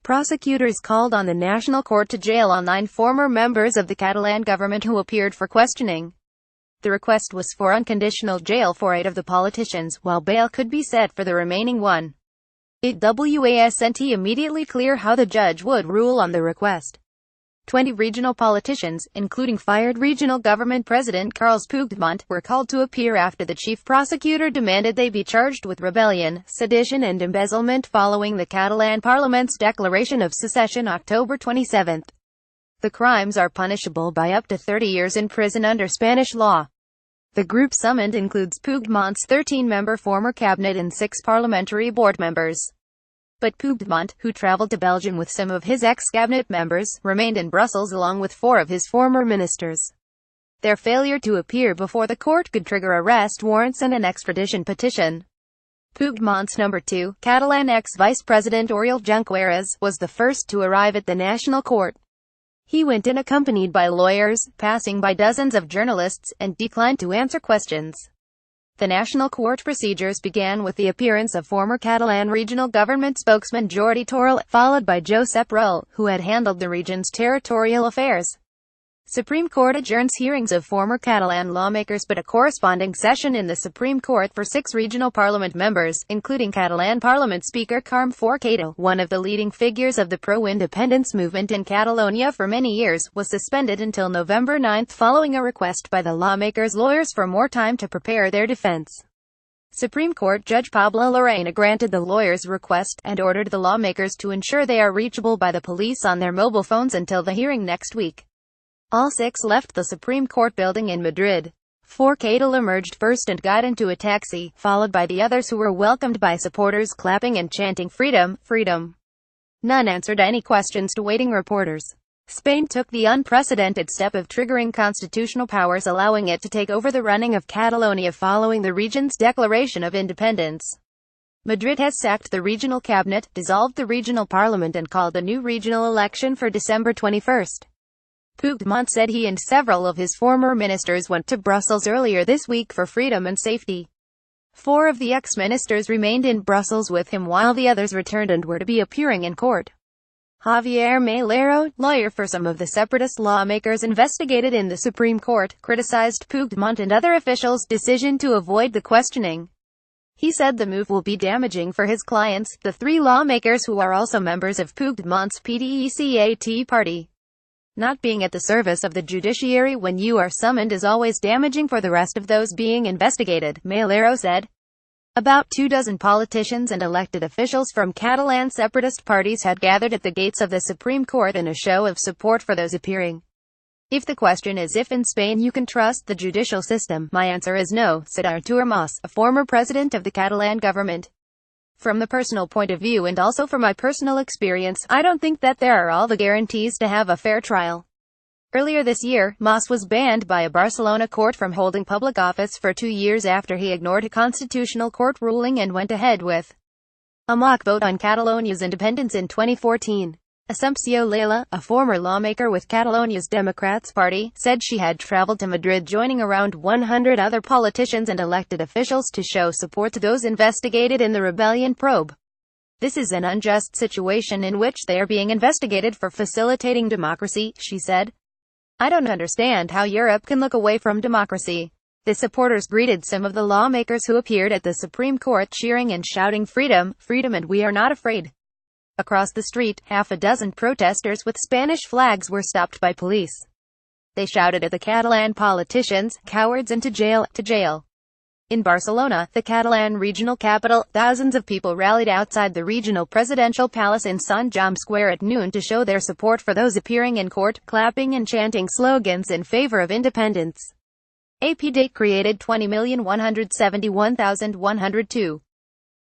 Prosecutors called on the National Court to jail all 9 former members of the Catalan government who appeared for questioning. The request was for unconditional jail for 8 of the politicians, while bail could be set for the remaining 1. It wasn't immediately clear how the judge would rule on the request. 20 regional politicians, including fired regional government president Carles Puigdemont, were called to appear after the chief prosecutor demanded they be charged with rebellion, sedition and embezzlement following the Catalan Parliament's declaration of secession October 27. The crimes are punishable by up to 30 years in prison under Spanish law. The group summoned includes Puigdemont's 13-member former cabinet and 6 parliamentary board members. But Puigdemont, who traveled to Belgium with some of his ex-cabinet members, remained in Brussels along with 4 of his former ministers. Their failure to appear before the court could trigger arrest warrants and an extradition petition. Puigdemonts No. 2, Catalan ex-vice president Oriol Junqueras, was the first to arrive at the national court. He went in accompanied by lawyers, passing by dozens of journalists, and declined to answer questions. The national court procedures began with the appearance of former Catalan regional government spokesman Jordi Turull, followed by Josep Rull, who had handled the region's territorial affairs. Supreme Court adjourns hearings of former Catalan lawmakers but a corresponding session in the Supreme Court for 6 regional parliament members, including Catalan Parliament Speaker Carme Forcadell, one of the leading figures of the pro-independence movement in Catalonia for many years, was suspended until November 9 following a request by the lawmakers' lawyers for more time to prepare their defense. Supreme Court Judge Pablo Llarena granted the lawyers' request, and ordered the lawmakers to ensure they are reachable by the police on their mobile phones until the hearing next week. All 6 left the Supreme Court building in Madrid. Forcadell emerged first and got into a taxi, followed by the others who were welcomed by supporters clapping and chanting "Freedom, freedom." None answered any questions to waiting reporters. Spain took the unprecedented step of triggering constitutional powers, allowing it to take over the running of Catalonia following the region's declaration of independence. Madrid has sacked the regional cabinet, dissolved the regional parliament and called a new regional election for December 21. Puigdemont said he and several of his former ministers went to Brussels earlier this week for freedom and safety. 4 of the ex-ministers remained in Brussels with him while the others returned and were to be appearing in court. Javier Melero, lawyer for some of the separatist lawmakers investigated in the Supreme Court, criticized Puigdemont and other officials' decision to avoid the questioning. He said the move will be damaging for his clients, the 3 lawmakers who are also members of Puigdemonts PDeCAT party. Not being at the service of the judiciary when you are summoned is always damaging for the rest of those being investigated, Melero said. About 24 politicians and elected officials from Catalan separatist parties had gathered at the gates of the Supreme Court in a show of support for those appearing. If the question is if in Spain you can trust the judicial system, my answer is no, said Artur Mas, a former president of the Catalan government. From the personal point of view and also from my personal experience, I don't think that there are all the guarantees to have a fair trial. Earlier this year, Mas was banned by a Barcelona court from holding public office for 2 years after he ignored a constitutional court ruling and went ahead with a mock vote on Catalonia's independence in 2014. Assumpcio Lailla, a former lawmaker with Catalonias Democrats party, said she had traveled to Madrid joining around 100 other politicians and elected officials to show support to those investigated in the rebellion probe. This is an unjust situation in which they are being investigated for facilitating democracy, she said. I don't understand how Europe can look away from democracy. The supporters greeted some of the lawmakers who appeared at the Supreme Court cheering and shouting "Freedom, freedom and we are not afraid." Across the street, 6 protesters with Spanish flags were stopped by police. They shouted at the Catalan politicians, "Cowards and to jail, to jail." In Barcelona, the Catalan regional capital, thousands of people rallied outside the regional presidential palace in Sant Jaume Square at noon to show their support for those appearing in court, clapping and chanting slogans in favor of independence. AP date created 20,171,102.